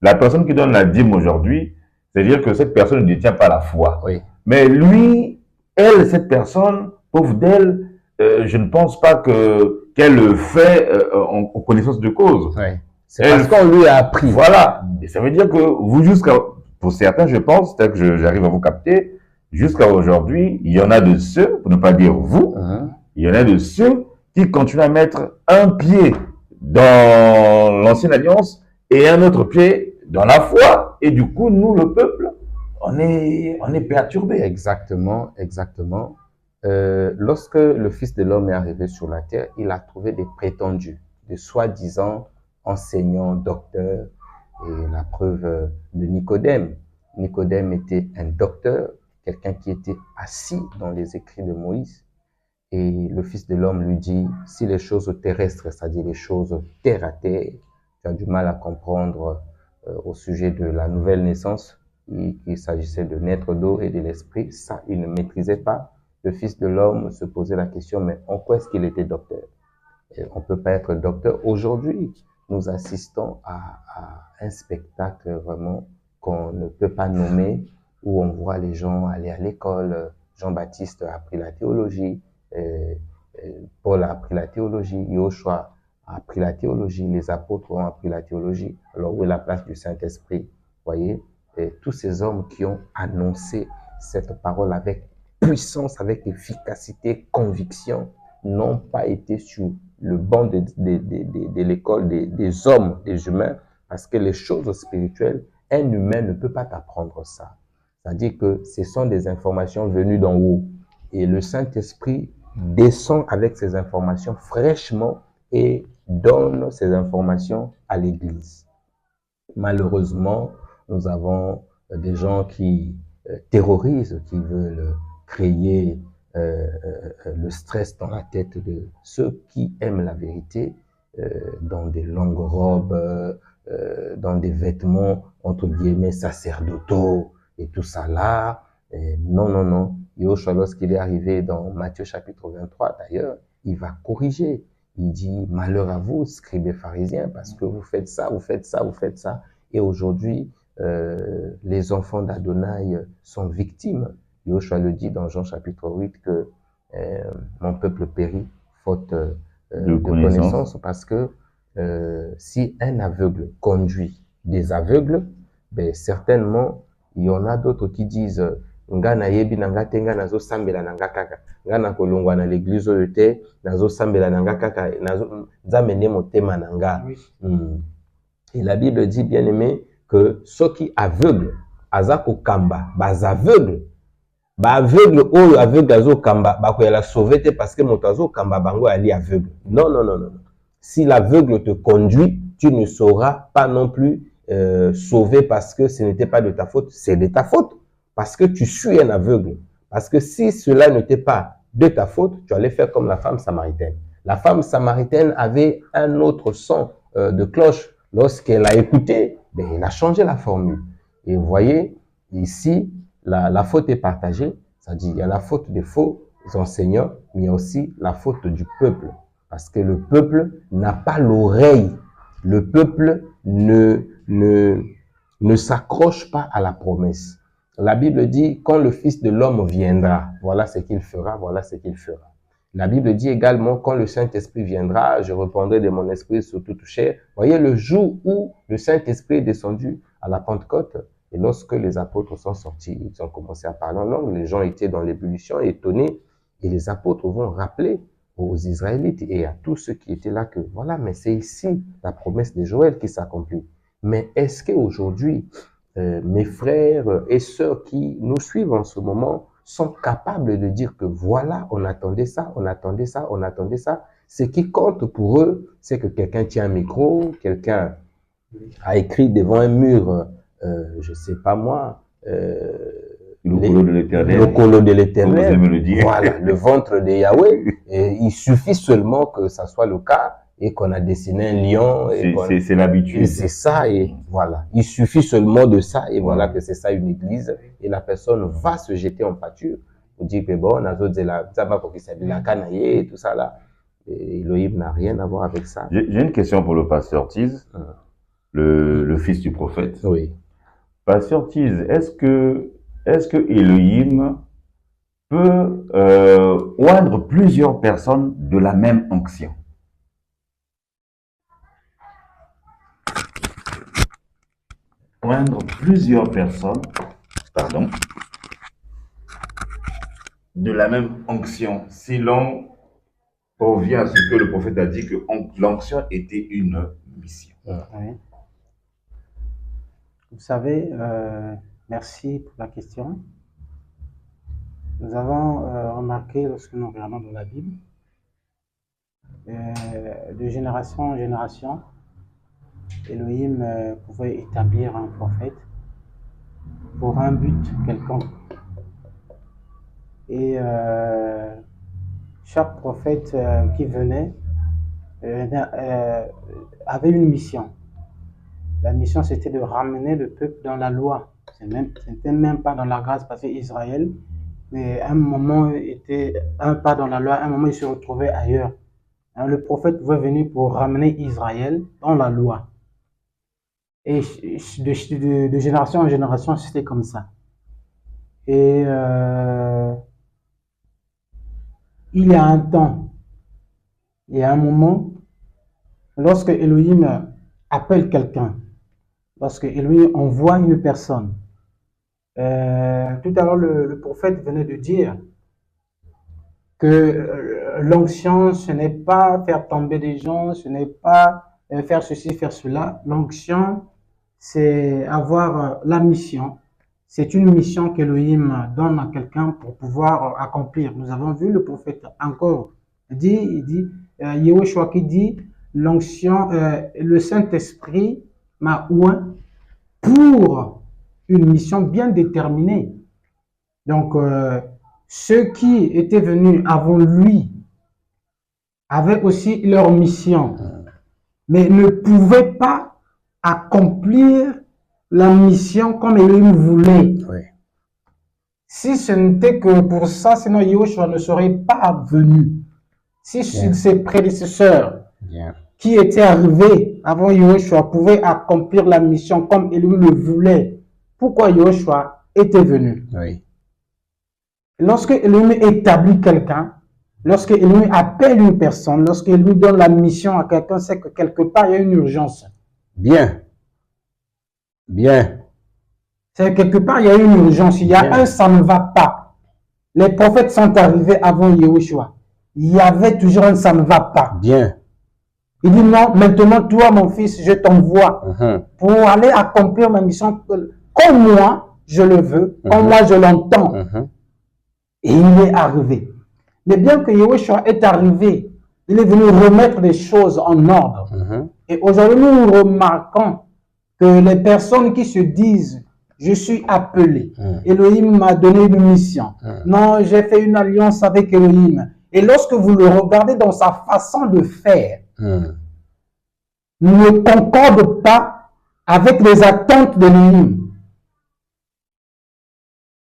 la personne qui donne la dîme aujourd'hui, c'est-à-dire que cette personne ne détient pas la foi. Oui. Mais lui, elle, cette personne, pauvre d'elle, je ne pense pas qu'elle le fait en connaissance de cause. Oui. C'est parce qu'on lui a appris. Voilà. Et ça veut dire que vous, pour certains, je pense, peut-être que j'arrive à vous capter, jusqu'à aujourd'hui, il y en a de ceux, pour ne pas dire vous, il y en a de ceux qui continuent à mettre un pied dans l'ancienne alliance et un autre pied dans la foi. Et du coup, nous, le peuple, on est perturbé. Exactement, exactement. Lorsque le Fils de l'homme est arrivé sur la terre, il a trouvé des prétendus, des soi-disant enseignants, docteurs, et la preuve de Nicodème. Nicodème était un docteur, quelqu'un qui était assis dans les écrits de Moïse. Et le Fils de l'homme lui dit, si les choses terrestres, c'est-à-dire les choses terre à terre, tu as du mal à comprendre au sujet de la nouvelle naissance, qu'il s'agissait de naître d'eau et de l'esprit, ça, il ne maîtrisait pas. le Fils de l'homme se posait la question, mais en quoi est-ce qu'il était docteur? Et on ne peut pas être docteur. Aujourd'hui, nous assistons à un spectacle vraiment qu'on ne peut pas nommer, où on voit les gens aller à l'école. Jean-Baptiste a appris la théologie, Paul a appris la théologie, Yoshua a appris la théologie, les apôtres ont appris la théologie. Alors où est la place du Saint-Esprit? Voyez, et tous ces hommes qui ont annoncé cette parole avec puissance, avec efficacité, conviction, n'ont pas été sur le banc de l'école des hommes, des humains, parce que les choses spirituelles, un humain ne peut pas t'apprendre ça. C'est-à-dire que ce sont des informations venues d'en haut. Et le Saint-Esprit descend avec ces informations fraîchement et donne ces informations à l'Église. Malheureusement, nous avons des gens qui terrorisent, qui veulent créer le stress dans la tête de ceux qui aiment la vérité, dans des longues robes, dans des vêtements, entre guillemets, sacerdotaux, et tout ça là. Et non, non, non. Yoshua, lorsqu'il est arrivé dans Matthieu chapitre 23, d'ailleurs, il va corriger. Il dit, malheur à vous, scribes et pharisiens, parce que vous faites ça, vous faites ça, vous faites ça. Et aujourd'hui, les enfants d'Adonai sont victimes. Yoshua le dit dans Jean chapitre 8 que mon peuple périt faute de connaissance, parce que si un aveugle conduit des aveugles, ben certainement il y en a d'autres qui disent nga na yebi nanga tenga nazo sambela nanga kaka nga na kolongwa na l'église oyo te nazo sambela nanga kaka nazo nzambe motema nanga. Et la Bible dit, bien aimé, que ceux qui aveugles azako kamba bas aveugle oyo aveugle azo kamba ba ko la sauver te parce que moto azo kamba bango ali aveugle. Non, non, non, non. Si l'aveugle te conduit, tu ne sauras pas non plus sauver parce que ce n'était pas de ta faute, c'est de ta faute. Parce que tu suis un aveugle. Parce que si cela n'était pas de ta faute, tu allais faire comme la femme samaritaine. La femme samaritaine avait un autre son de cloche. Lorsqu'elle a écouté, ben, elle a changé la formule. Et vous voyez, ici, la faute est partagée. C'est-à-dire, il y a la faute des faux enseignants, mais il y a aussi la faute du peuple. Parce que le peuple n'a pas l'oreille. Le peuple ne s'accroche pas à la promesse. La Bible dit, quand le Fils de l'homme viendra, voilà ce qu'il fera, voilà ce qu'il fera. La Bible dit également, quand le Saint-Esprit viendra, je répandrai de mon esprit sur toute chair. Voyez, le jour où le Saint-Esprit est descendu à la Pentecôte, et lorsque les apôtres sont sortis, ils ont commencé à parler en langue, les gens étaient dans l'ébullition, étonnés, et les apôtres vont rappeler aux Israélites et à tous ceux qui étaient là que, voilà, mais c'est ici la promesse de Joël qui s'accomplit. Mais est-ce qu'aujourd'hui, mes frères et sœurs qui nous suivent en ce moment sont capables de dire que voilà, on attendait ça, on attendait ça, on attendait ça. Ce qui compte pour eux, c'est que quelqu'un tient un micro, quelqu'un a écrit devant un mur, je sais pas moi, le colo de l'Éternel. Le colo de l'Éternel. Voilà, le ventre de Yahweh. Et il suffit seulement que ça soit le cas et qu'on a dessiné un lion. C'est l'habitude. C'est ça, et voilà. Il suffit seulement de ça, et voilà que c'est ça une église. Et la personne va se jeter en pâture pour dire que bon, on a d'autres la canaille et tout ça là. Et Elohim n'a rien à voir avec ça. J'ai une question pour le pasteur Tiz, le fils du prophète. Oui. Pasteur Tiz, est-ce que Elohim peut oindre plusieurs personnes de la même onction? Oindre plusieurs personnes, de la même onction, si l'on revient à ce que le prophète a dit, que l'onction était une mission. Oui. Vous savez, merci pour la question. Nous avons remarqué, lorsque nous regardons dans la Bible, de génération en génération, Elohim pouvait établir un prophète pour un but quelconque. Et chaque prophète qui venait avait une mission. La mission, c'était de ramener le peuple dans la loi. C'était même pas dans la grâce, parce qu'Israël, mais à un moment était un pas dans la loi, à un moment il se retrouvait ailleurs. Hein, le prophète pouvait venir pour ramener Israël dans la loi. Et de génération en génération, c'était comme ça. Et il y a un temps, il y a un moment, lorsque Elohim appelle quelqu'un, lorsque Elohim envoie une personne, tout à l'heure le prophète venait de dire que l'onction, ce n'est pas faire tomber des gens, ce n'est pas faire ceci, faire cela. L'onction, c'est avoir la mission. C'est une mission qu'Elohim donne à quelqu'un pour pouvoir accomplir. Nous avons vu le prophète encore dire, il dit, Yehoshua qui dit, l'onction, le Saint-Esprit m'a oint pour une mission bien déterminée. Donc, ceux qui étaient venus avant lui avaient aussi leur mission, mais ne pouvaient pas accomplir la mission comme Elohim voulait. Oui. Si ce n'était que pour ça, sinon Yehoshua ne serait pas venu. Si ses prédécesseurs qui étaient arrivés avant Yehoshua pouvaient accomplir la mission comme Elohim le voulait, pourquoi Yehoshua était venu? Oui. Lorsque Elohim établit quelqu'un, lorsque Elohim appelle une personne, lorsque lui donne la mission à quelqu'un, c'est que quelque part il y a une urgence. Bien. Bien. C'est quelque part il y a une urgence. Il y a un ça ne va pas. Les prophètes sont arrivés avant Yehoshua. Il y avait toujours un ça ne va pas. Bien. Il dit non, maintenant toi mon fils, je t'envoie pour aller accomplir ma mission comme moi je le veux, comme moi je l'entends. Et il est arrivé. Mais bien que Yehoshua est arrivé, il est venu remettre les choses en ordre. Et aujourd'hui, nous remarquons que les personnes qui se disent « Je suis appelé, Elohim m'a donné une mission. Non, j'ai fait une alliance avec Elohim. » Et lorsque vous le regardez dans sa façon de faire, ne concorde pas avec les attentes d'Elohim.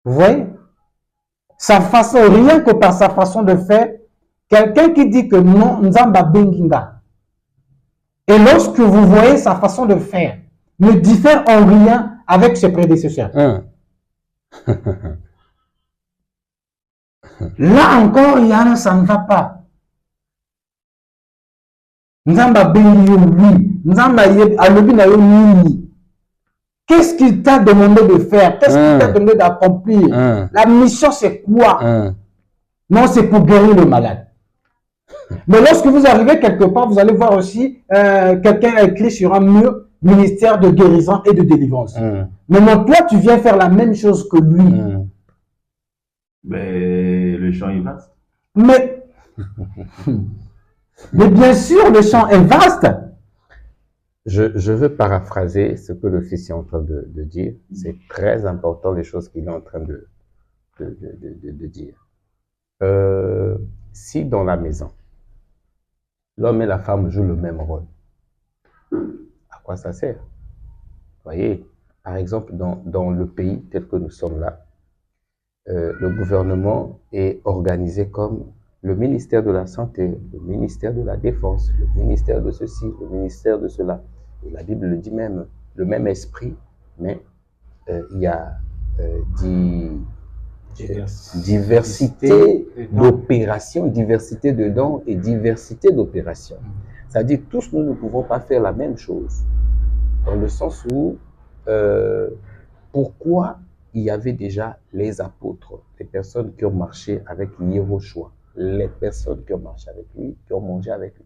Vous voyez? Sa façon, rien que par sa façon de faire, quelqu'un qui dit que non, Nzamba Benginga. Et lorsque vous voyez sa façon de faire, ne diffère en rien avec ses prédécesseurs. Là encore, il y a un ça ne va pas. Nzamba Benginga, oui. Nzamba Alobina Nini. Qu'est-ce qu'il t'a demandé de faire? Qu'est-ce qu'il t'a demandé d'accomplir? La mission, c'est quoi? Non, c'est pour guérir le malade. Mais lorsque vous arrivez quelque part, vous allez voir aussi quelqu'un a écrit sur un mur ministère de guérison et de délivrance. Maintenant, toi, tu viens faire la même chose que lui. Mais le champ est vaste. Mais bien sûr, le champ est vaste. Je veux paraphraser ce que le fils est en train de dire. C'est très important les choses qu'il est en train de dire. Si dans la maison, l'homme et la femme jouent le même rôle, à quoi ça sert? Vous voyez, par exemple, dans le pays tel que nous sommes là, le gouvernement est organisé comme le ministère de la Santé, le ministère de la Défense, le ministère de ceci, le ministère de cela. Et la Bible le dit même, le même esprit, mais il y a diversité d'opérations, diversité de dons et diversité d'opérations. C'est-à-dire tous nous ne pouvons pas faire la même chose. Dans le sens où, pourquoi il y avait déjà les apôtres, les personnes qui ont marché avec Yehoshua, les personnes qui ont marché avec lui, qui ont mangé avec lui.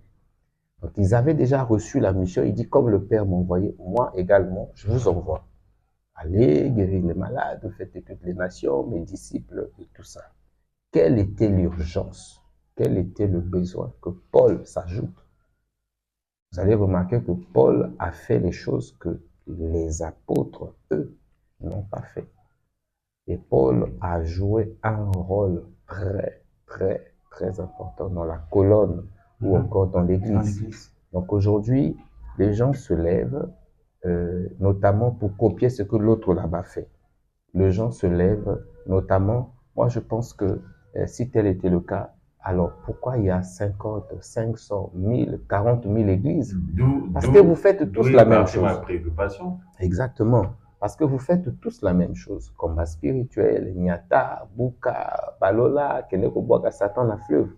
Donc, ils avaient déjà reçu la mission. Il dit, comme le Père m'a envoyé, moi également, je vous envoie. Allez, guérir les malades, faites toutes les nations, mes disciples et tout ça. Quelle était l'urgence? Quel était le besoin que Paul s'ajoute? Vous allez remarquer que Paul a fait les choses que les apôtres, eux, n'ont pas fait. Et Paul a joué un rôle très, très, très important dans la colonne ou encore dans l'Église. Donc aujourd'hui, les gens se lèvent, notamment pour copier ce que l'autre là-bas fait. Les gens se lèvent, notamment, moi je pense que Si tel était le cas, alors pourquoi il y a 50, 500, 1000, 40 000 églises? Parce que vous faites tous la même chose. Ma préoccupation. Exactement. Parce que vous faites tous la même chose. Combat spirituel, Nyata, Buka, Balola, Keneko Boga, Satan, la fleuve.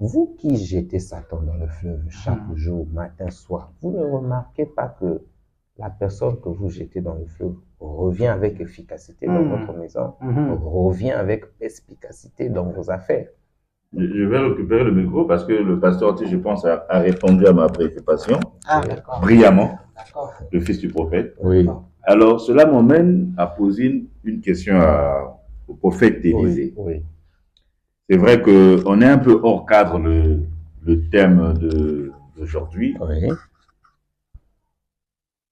Vous qui jetez Satan dans le fleuve chaque jour, matin, soir, vous ne remarquez pas que la personne que vous jetez dans le fleuve revient avec efficacité dans votre maison, revient avec efficacité dans vos affaires. Je vais récupérer le micro parce que le pasteur, je pense, a répondu à ma préoccupation brillamment, le fils du prophète. Oui. Alors, cela m'emmène à poser une question au prophète Élisée. Oui, oui. C'est vrai qu'on est un peu hors cadre le thème d'aujourd'hui. Oui.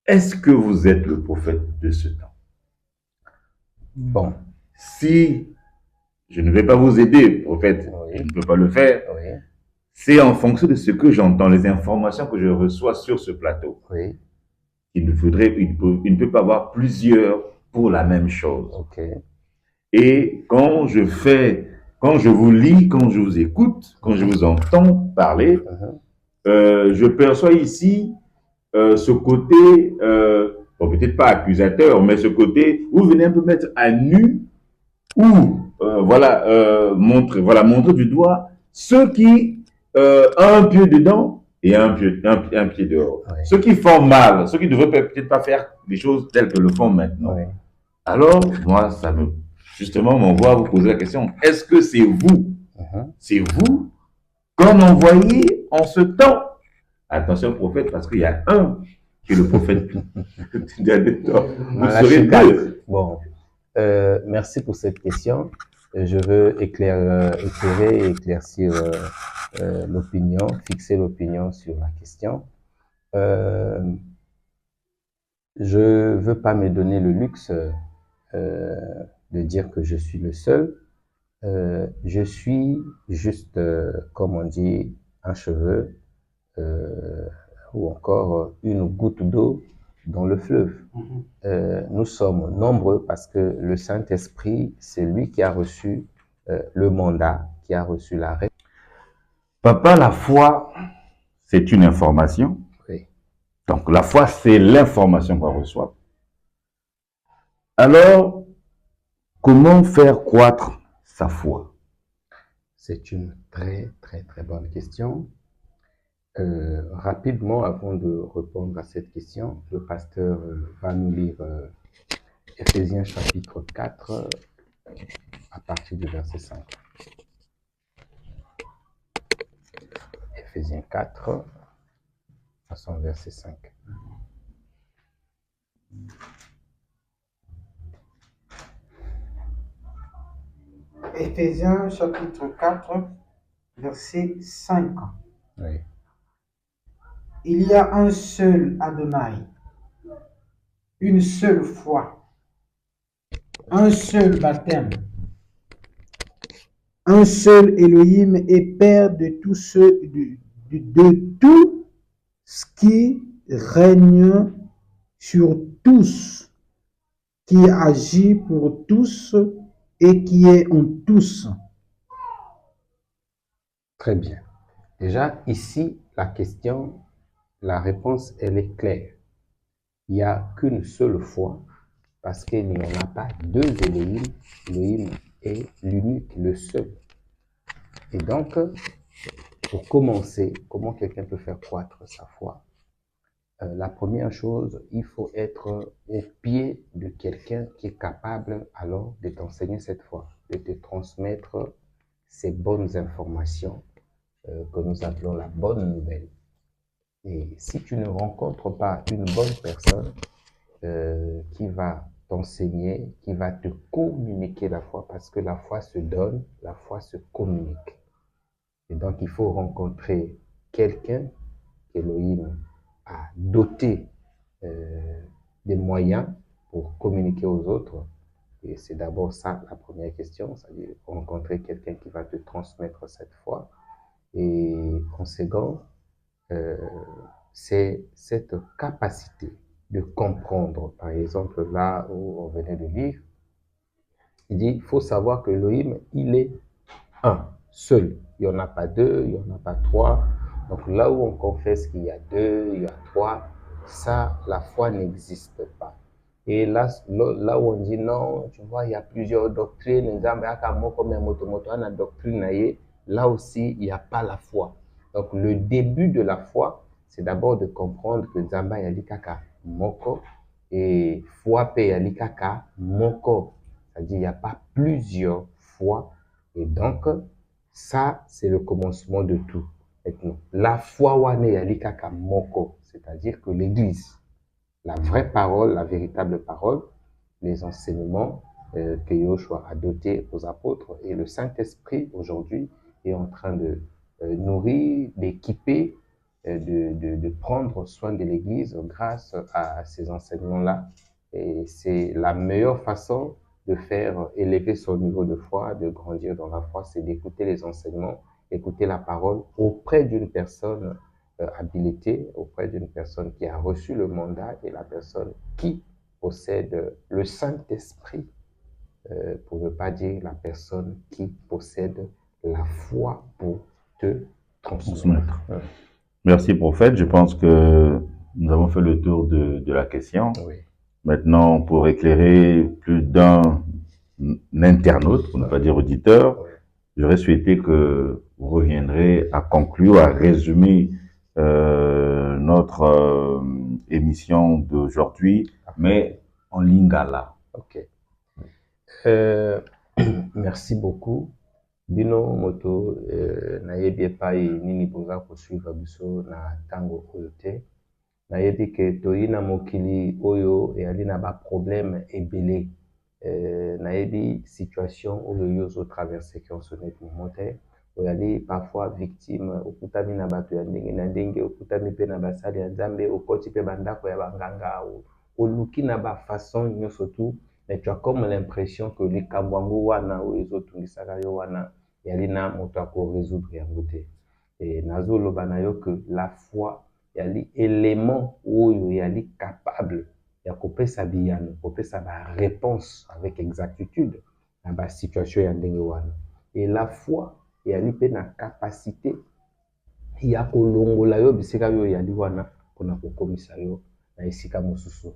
Est-ce que vous êtes le prophète de ce temps? Bon. Si je ne vais pas vous aider, prophète, Oui. je ne peux pas le faire. Oui. C'est en fonction de ce que j'entends, les informations que je reçois sur ce plateau. Oui. Il ne peut pas avoir plusieurs pour la même chose. Ok. Et quand je vous lis, quand je vous écoute, quand je vous entends parler, je perçois ici ce côté, bon, peut-être pas accusateur, mais ce côté où vous venez un peu mettre à nu, ou montrer du doigt ceux qui ont un pied dedans et un pied dehors. Oui. Ceux qui font mal, ceux qui ne devraient peut-être pas faire des choses telles que le font maintenant. Oui. Alors, moi, justement, m'envoie à vous poser la question, est-ce que c'est vous, c'est vous qu'on envoyé en ce temps? Attention, prophète, parce qu'il y a un qui est le prophète du dernier temps. Vous serez deux. Bon, merci pour cette question. Je veux éclairer et éclaircir l'opinion, fixer l'opinion sur la question. Je veux pas me donner le luxe de dire que je suis le seul. Je suis juste, comme on dit, un cheveu ou encore une goutte d'eau dans le fleuve. Nous sommes nombreux parce que le Saint-Esprit, c'est lui qui a reçu le mandat, qui a reçu l'arrêt. Papa, la foi, c'est une information. Oui. Donc, la foi, c'est l'information qu'on reçoit. Alors, comment faire croître sa foi? C'est une très, très, très bonne question. Rapidement, avant de répondre à cette question, le pasteur va nous lire Éphésiens chapitre 4 à partir du verset 5. Éphésiens 4 à son verset 5. Éphésiens chapitre 4, verset 5. Oui. Il y a un seul Adonai, une seule foi, un seul baptême, un seul Elohim et Père de tout ce qui règne sur tous, qui agit pour tous et qui est en tous. Très bien. Déjà, ici, la réponse, elle est claire. Il n'y a qu'une seule foi, parce qu'il n'y en a pas deux Elohim. Elohim est l'unique, le seul. Et donc, pour commencer, comment quelqu'un peut faire croître sa foi? La première chose, il faut être au pied de quelqu'un qui est capable alors de t'enseigner cette foi, de te transmettre ces bonnes informations que nous appelons la bonne nouvelle. Et si tu ne rencontres pas une bonne personne qui va t'enseigner, qui va te communiquer la foi, parce que la foi se donne, la foi se communique. Et donc, il faut rencontrer quelqu'un qu'Elohim a doté des moyens pour communiquer aux autres. Et c'est d'abord ça la première question, c'est-à-dire rencontrer quelqu'un qui va te transmettre cette foi. Et en second, c'est cette capacité de comprendre. Par exemple, là où on venait de lire, il dit, il faut savoir que Elohim, il est un, seul. Il n'y en a pas deux, il n'y en a pas trois. Donc là où on confesse qu'il y a deux, il y a trois, ça, la foi n'existe pas. Et là où on dit non, tu vois, il y a plusieurs doctrines, là aussi, il n'y a pas la foi. Donc le début de la foi, c'est d'abord de comprendre que Nzamba yalikaka moko et foi pe yalikaka moko. C'est-à-dire, il n'y a pas plusieurs foi. Et donc, ça, c'est le commencement de tout. Maintenant, la foi wane yalikaka moko, c'est-à-dire que l'Église, la vraie parole, la véritable parole, les enseignements que Yoshua a dotés aux apôtres et le Saint-Esprit aujourd'hui est en train de nourrir, d'équiper, de prendre soin de l'Église grâce à ces enseignements-là. Et c'est la meilleure façon de faire élever son niveau de foi, de grandir dans la foi, c'est d'écouter les enseignements, écouter la parole auprès d'une personne habilitée, auprès d'une personne qui a reçu le mandat et la personne qui possède le Saint-Esprit, pour ne pas dire la personne qui possède la foi pour te transmettre. Merci, prophète. Je pense que nous avons fait le tour de la question. Oui. Maintenant, pour éclairer plus d'un internaute, pour ne pas dire auditeur, j'aurais souhaité que vous reviendrez à conclure, à résumer notre émission d'aujourd'hui, mais en lingala. Ok. Merci beaucoup. Bino moto nayebi epai nini boza kosuivre biso na tango oyo te. Nayebi ke toyi na mokili oyo eyali na ba problème ebele. Nayebi situation oyo yo zo traverser qui on se met pour monter. Oyali parfois victime okutami na bato ya ndenge na ndenge, okutami pe na basali ya Nzambe, okoti pe bandako ya banganga, oluki na ba façon nyonso tu, mais tu as comme l'impression que les kambwango wana oyo ezotungisaka yo wana yali na moto ako résoudre yango te. Et nazoloba na yo que la foi yali élément oyo yali capable ya kopesa biyano, kopesa ba réponse avec exactitude na ba situation ya ndenge wana. Et la foi yali pe na capacité ya kolongola yo bisika yo yali wana pona kokomisa yo na esika mosusu.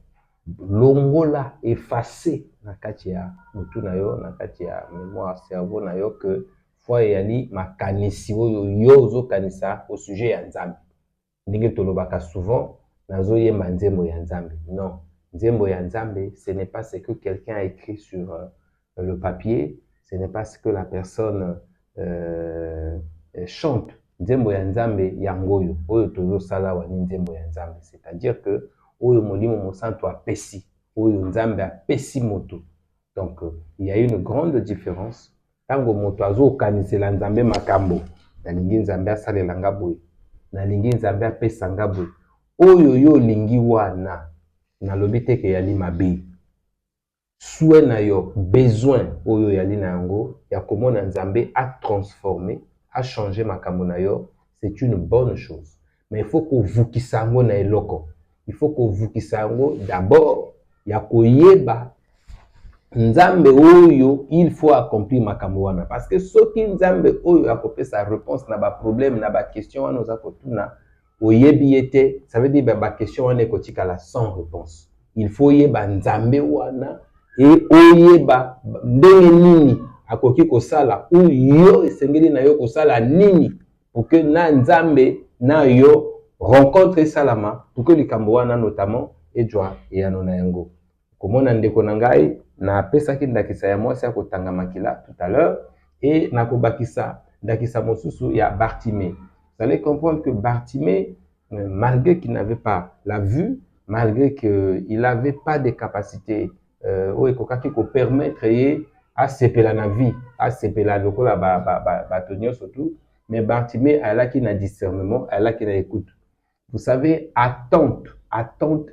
Longola effacé na kati ya mutu na yo, na kati ya mémoire cerveau na yo que foi yali makanisi oyo yo zo kanisa au sujet ya Nzambe. Ndenge tolobaka souvent nazo yemba nzembo ya Nzambe. Non, nzembo ya Nzambe, ce n'est pas ce que quelqu'un a écrit sur le papier, ce n'est pas ce que la personne chante. Nzembo ya Nzambe yangoyo oyo tozo sala wani nzembo ya Nzambe, c'est-à-dire que oyo molimo mosanto apesi, oyo Nzambe apesi moto. Donc il y a une grande différence. Tango moto azo kanisela Nzambe makambo, na lingi Nzambe asalela nga boye, na lingi Nzambe apesa nga boye, oyo yo lingi wana na lobi te ke yali mabe. Souhait na yo, besoin oyo yali na yango ya komona Nzambe a transformer, a changer makambo na yo, c'est une bonne chose. Mais il faut que vukisa yango na eloko. Il faut que vukisa yango d'abord ya koyeba Nzambe oyo il faut accomplir makambo wana, parce que soki Nzambe oyo akopesa réponse na ba problème na ba question wana oza kotuna oyebi ete, ça veut dire ba question wana ekotikala sans réponse. Il faut yeba Nzambe wana et oyeba ndenge nini akoki kosala ou yo esengeli na yo kosala nini pour que na Nzambe na yo rencontre salama pour que likambo wana notamment ejwa eyano na yango. Komona ndeko na ngai na pesaki ndakisa ya mwasi akotanga makila tout à l'heure et nakobakisa ndakisa mosusu ya Bartimée. Vous allez comprendre que Bartimée, malgré qu'il n'avait pas la vue, malgré qu'il n'avait pas de capacités qui permettre à sepela na vie, à sepela lokola batonio surtout, mais Bartimée elle a qui na discernement, elle a qui na écoute. Vous savez, attente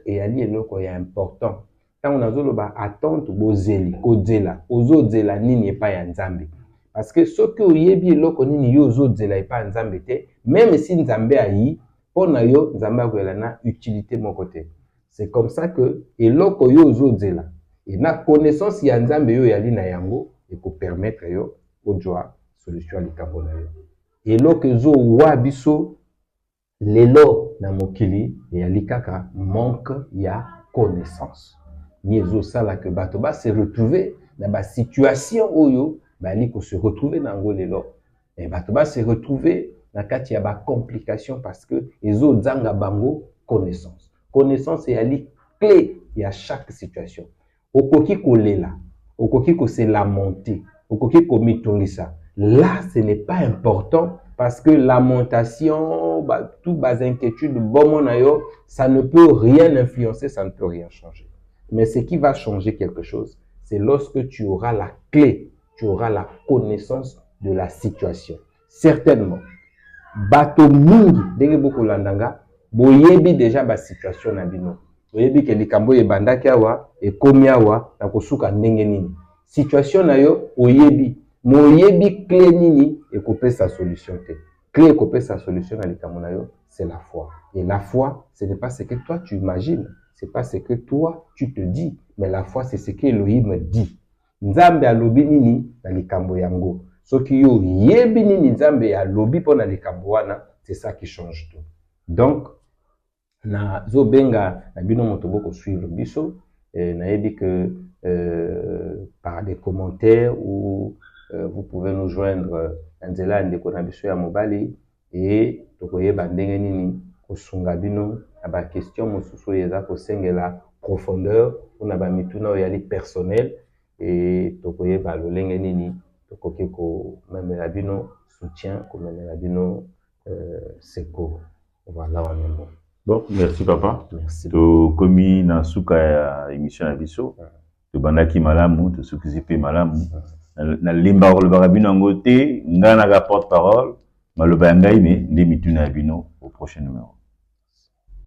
et ali eloko ya important. Quand on a zoloba attente bozeli, kozela, ozozela nini epa ya Nzambe. Parce que ce que oyebi eloko nini yo ozozela epa ya Nzambe te, même si Nzambe ayi, pona yo Nzambe akoyela na utilité mon côté. C'est comme ça que eloko yo ozozela et na connaissance ya Nzambe yo yali na yango et ko permettre yo ojwa solution à likambo na yo. Et loke zo wa biso lelo na mokili ya likaka manque ya connaissance. Ni ezo sala que bato ba se retrouver dans ba situation oyo bali ko se retrouver dans ngo lelo. Et bato ba se retrouver na kati ya ba complication parce que ezo zanga bango connaissance. Connaissance est la clé à chaque situation. Okoki kolela, okoki ko se lamenter, okoki ko mitongisa. Là, ce n'est pas important parce que lamentation, tout bas inquiétude, bon mon ça ne peut rien influencer, ça ne peut rien changer. Mais ce qui va changer quelque chose, c'est lorsque tu auras la clé, tu auras la connaissance de la situation. Certainement. Bato mingi, denge boko landanga, boyebi déjà ba situation na bino. Boyebi ke likambo e bandaki awa, e komi awa, na kosuka ndenge nini. Situation na yo, oyebi. Moyebi clé nini, e kopé sa solution te. Clé e kopé sa solution na likambo na yo, c'est la foi. Et la foi, ce n'est pas ce que toi tu imagines, c'est pas ce que toi tu te dis, mais la foi c'est ce que Elohim dit. Nzambe alobi nini na likambo yango. Soki yo yebi nini nzambe alobi pona likambo wana, c'est ça qui change tout. Donc na zo benga na bino moto boko suivre biso na yebi que par des commentaires ou vous pouvez nous joindre nzela ndeko na biso ya mobali et tokoyeba ndenge nini kosunga bino na ba question mosusu eza kosengela profondeur ona ba mituna ya li personnel et tokoyeba lolenge nini tokoki ko memela bino soutien ko memela bino secours. Voilà on est bon. Bon, merci papa. Merci. To komi na suka ya émission ya biso. To bandaki malamu, to sukizipe malamu. Na limba le barabino ngote, ngana ga porte-parole, maloba ngai me nde mituna bino au prochain numéro.